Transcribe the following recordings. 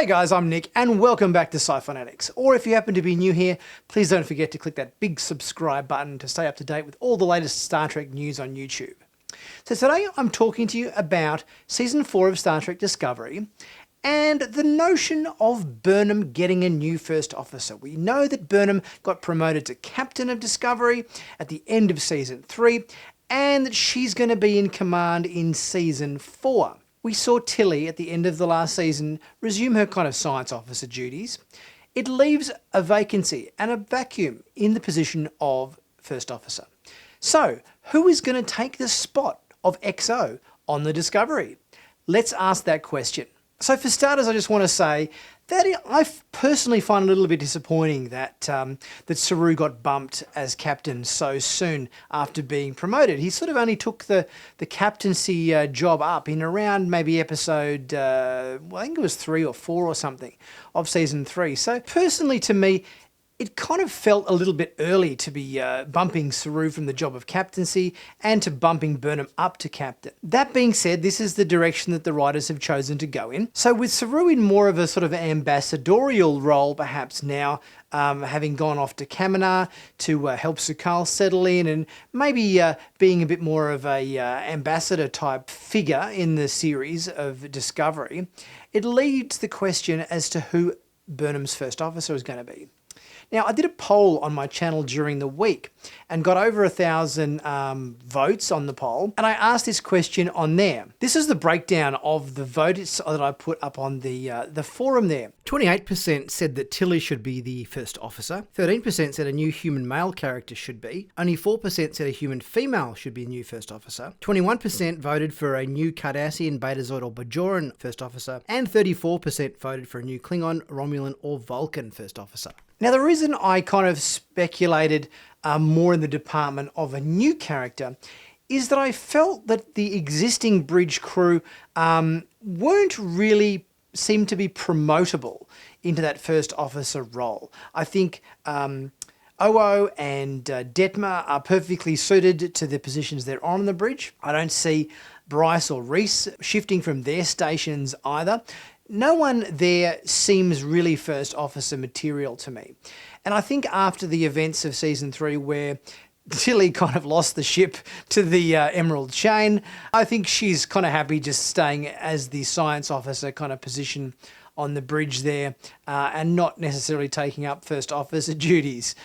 Hey guys, I'm Nick and welcome back to Sci-Finatics. Or if you happen to be new here, please don't forget to click that big subscribe button to stay up to date with all the latest Star Trek news on YouTube. So today I'm talking to you about Season 4 of Star Trek Discovery and the notion of Burnham getting a new first officer. We know that Burnham got promoted to Captain of Discovery at the end of Season 3 and that she's going to be in command in Season 4. We saw Tilly at the end of the last season resume her kind of science officer duties. It leaves a vacancy and a vacuum in the position of first officer. So, who is going to take the spot of XO on the Discovery? Let's ask that question. So for starters, I just want to say that I personally find it a little bit disappointing that that Saru got bumped as captain so soon after being promoted. He sort of only took the captaincy job up in around maybe episode, I think it was 3 or 4 or something of season 3. So personally to me, it kind of felt a little bit early to be bumping Saru from the job of captaincy and to bumping Burnham up to captain. That being said, this is the direction that the writers have chosen to go in. So with Saru in more of a sort of ambassadorial role perhaps now, having gone off to Kaminar to help Su'Kal settle in and maybe being a bit more of a ambassador type figure in the series of Discovery, it leads the question as to who Burnham's first officer is going to be. Now, I did a poll on my channel during the week and got over 1,000 votes on the poll, and I asked this question on there. This is the breakdown of the votes that I put up on the forum there. 28% said that Tilly should be the first officer, 13% said a new human male character should be, only 4% said a human female should be a new first officer, 21% voted for a new Cardassian, Betazoid or Bajoran first officer, and 34% voted for a new Klingon, Romulan or Vulcan first officer. Now, the reason I kind of speculated more in the department of a new character is that I felt that the existing bridge crew weren't really seem to be promotable into that first officer role. I think Oo and Detmer are perfectly suited to the positions they're on the bridge. I don't see Bryce or Reese shifting from their stations either. No one there seems really first officer material to me. And I think after the events of season 3 where Tilly kind of lost the ship to the Emerald Chain, I think she's kind of happy just staying as the science officer kind of position on the bridge there and not necessarily taking up first officer duties,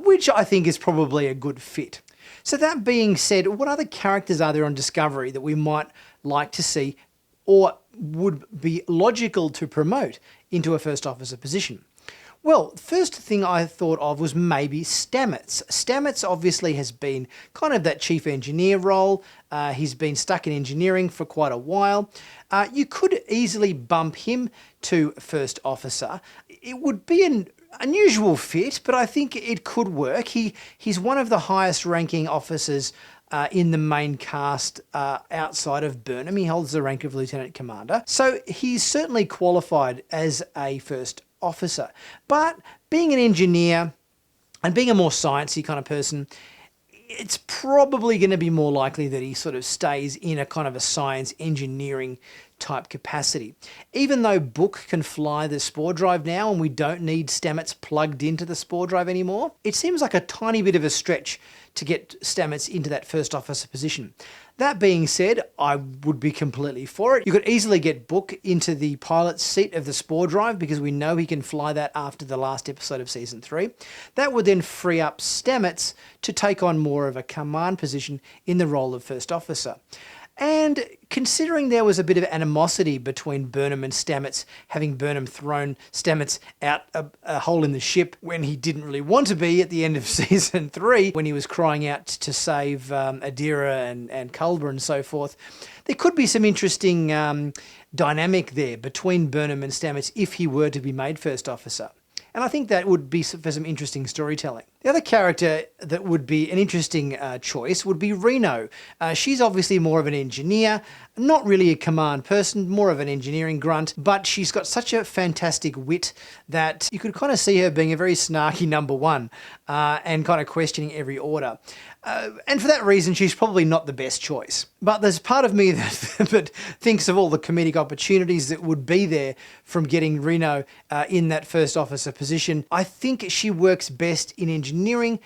which I think is probably a good fit. So that being said, what other characters are there on Discovery that we might like to see or would be logical to promote into a first officer position? Well, first thing I thought of was maybe Stamets. Stamets obviously has been kind of that chief engineer role. He's been stuck in engineering for quite a while. You could easily bump him to first officer. It would be an unusual fit, but I think it could work. He's one of the highest ranking officers in the main cast outside of Burnham. He holds the rank of Lieutenant Commander. So he's certainly qualified as a first officer. But being an engineer and being a more sciencey kind of person, it's probably going to be more likely that he sort of stays in a kind of a science engineering type capacity. Even though Book can fly the spore drive now and we don't need Stamets plugged into the spore drive anymore, it seems like a tiny bit of a stretch to get Stamets into that first officer position. That being said, I would be completely for it. You could easily get Book into the pilot's seat of the spore drive because we know he can fly that after the last episode of season 3. That would then free up Stamets to take on more of a command position in the role of first officer. And considering there was a bit of animosity between Burnham and Stamets, having Burnham thrown Stamets out a hole in the ship when he didn't really want to be at the end of season 3, when he was crying out to save Adira and Culber and so forth, there could be some interesting dynamic there between Burnham and Stamets if he were to be made first officer. And I think that would be for some interesting storytelling. The other character that would be an interesting choice would be Reno. She's obviously more of an engineer, not really a command person, more of an engineering grunt, but she's got such a fantastic wit that you could kind of see her being a very snarky No.1 and kind of questioning every order. And for that reason, she's probably not the best choice. But there's part of me that thinks of all the comedic opportunities that would be there from getting Reno in that first officer position. I think she works best in engineering,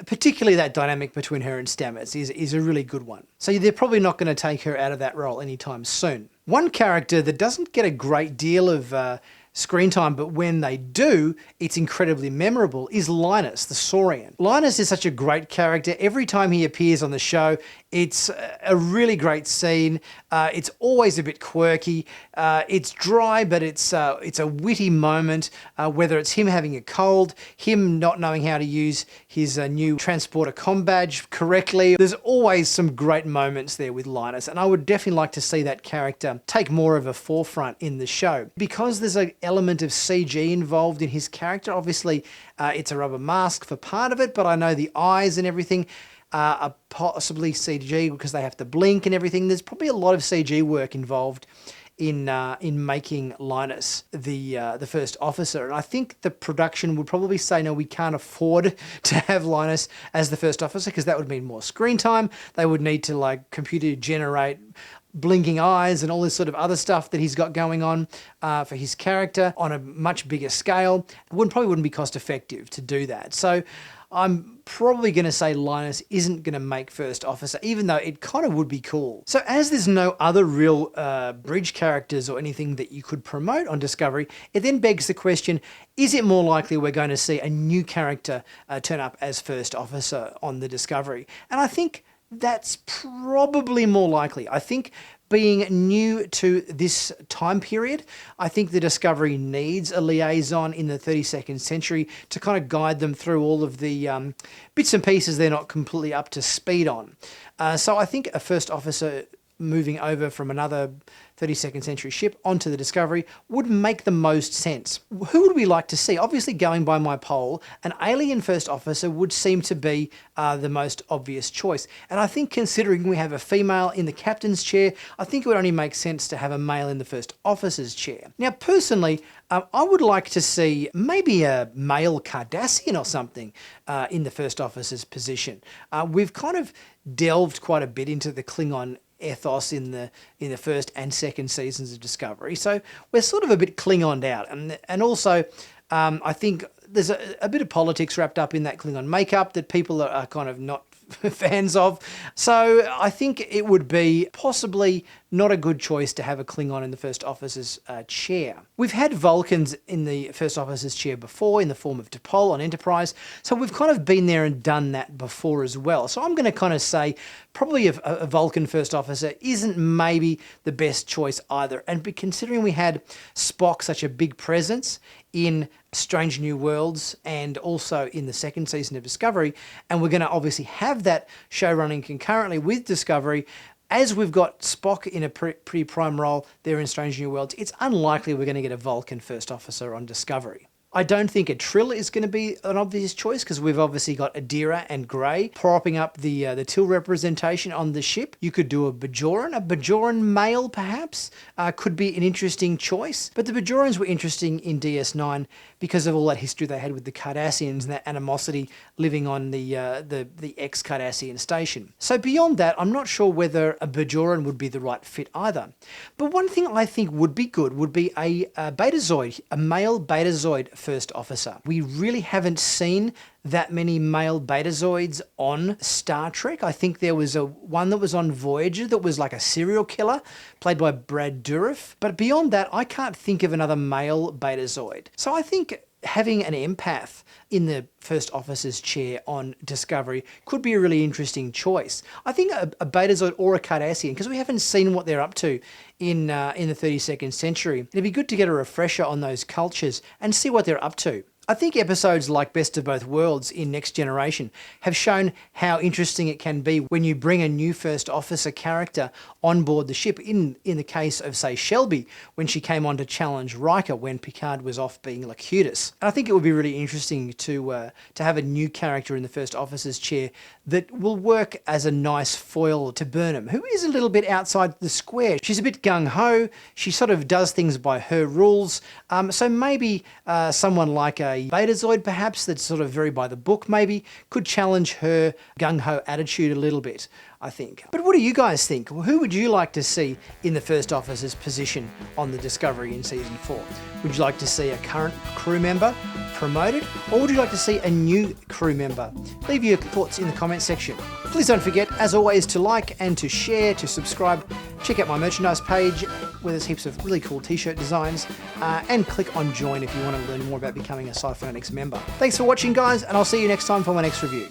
particularly that dynamic between her and Stamets is a really good one. So they're probably not going to take her out of that role anytime soon. One character that doesn't get a great deal of screen time, but when they do, it's incredibly memorable, is Linus, the Saurian. Linus is such a great character. Every time he appears on the show, it's a really great scene. It's always a bit quirky. It's dry, but it's a witty moment, whether it's him having a cold, him not knowing how to use his new transporter comm badge correctly. There's always some great moments there with Linus, and I would definitely like to see that character take more of a forefront in the show. Because there's an element of CG involved in his character, obviously it's a rubber mask for part of it, but I know the eyes and everything are possibly CG because they have to blink and everything. There's probably a lot of CG work involved in making Linus the first officer, and I think the production would probably say, no, we can't afford to have Linus as the first officer because that would mean more screen time. They would need to like computer generate blinking eyes and all this sort of other stuff that he's got going on for his character on a much bigger scale. It probably wouldn't be cost effective to do that. So I'm probably going to say Linus isn't going to make first officer, even though it kind of would be cool. So as there's no other real bridge characters or anything that you could promote on Discovery, it then begs the question, is it more likely we're going to see a new character turn up as first officer on the Discovery? And I think that's probably more likely. I think being new to this time period, I think the Discovery needs a liaison in the 32nd century to kind of guide them through all of the bits and pieces they're not completely up to speed on. So I think a first officer moving over from another 32nd century ship onto the Discovery would make the most sense. Who would we like to see? Obviously, going by my poll, an alien first officer would seem to be the most obvious choice. And I think considering we have a female in the captain's chair, I think it would only make sense to have a male in the first officer's chair. Now, personally, I would like to see maybe a male Cardassian or something in the first officer's position. We've kind of delved quite a bit into the Klingon ethos in the first and second seasons of Discovery, so we're sort of a bit Klingoned out, and also I think there's a bit of politics wrapped up in that Klingon makeup that people are kind of not fans of. So I think it would be possibly not a good choice to have a Klingon in the first officer's chair. We've had Vulcans in the first officer's chair before in the form of T'Pol on Enterprise, so we've kind of been there and done that before as well. So I'm going to kind of say probably a Vulcan first officer isn't maybe the best choice either. And considering we had Spock such a big presence in Strange New Worlds and also in the second season of Discovery, and we're going to obviously have that show running concurrently with Discovery, as we've got Spock in a pretty prime role there in Strange New Worlds, it's unlikely we're going to get a Vulcan first officer on Discovery. I don't think a Trill is going to be an obvious choice because we've obviously got Adira and Gray propping up the Till representation on the ship. You could do a Bajoran male perhaps could be an interesting choice. But the Bajorans were interesting in DS9 because of all that history they had with the Cardassians and that animosity living on the ex-Cardassian station. So beyond that, I'm not sure whether a Bajoran would be the right fit either. But one thing I think would be good would be a Betazoid, a male Betazoid first officer. We really haven't seen that many male Betazoids on Star Trek. I think there was one that was on Voyager that was like a serial killer, played by Brad Dourif. But beyond that, I can't think of another male Betazoid. So I think having an empath in the first officer's chair on Discovery could be a really interesting choice. I think a Betazoid or a Cardassian, because we haven't seen what they're up to in the 32nd century. It'd be good to get a refresher on those cultures and see what they're up to. I think episodes like Best of Both Worlds in Next Generation have shown how interesting it can be when you bring a new first officer character on board the ship. In the case of, say, Shelby, when she came on to challenge Riker when Picard was off being Locutus. And I think it would be really interesting to have a new character in the first officer's chair that will work as a nice foil to Burnham, who is a little bit outside the square. She's a bit gung-ho, she sort of does things by her rules, so maybe someone like a Betazoid perhaps, that's sort of very by the book maybe, could challenge her gung-ho attitude a little bit, I think. But what do you guys think? Who would you like to see in the first officer's position on the Discovery in Season 4? Would you like to see a current crew member promoted, or would you like to see a new crew member? Leave your thoughts in the comment section. Please don't forget, as always, to like and to share, to subscribe. Check out my merchandise page where there's heaps of really cool t-shirt designs, and click on join if you want to learn more about becoming a Sci-Finatics member. Thanks for watching, guys, and I'll see you next time for my next review.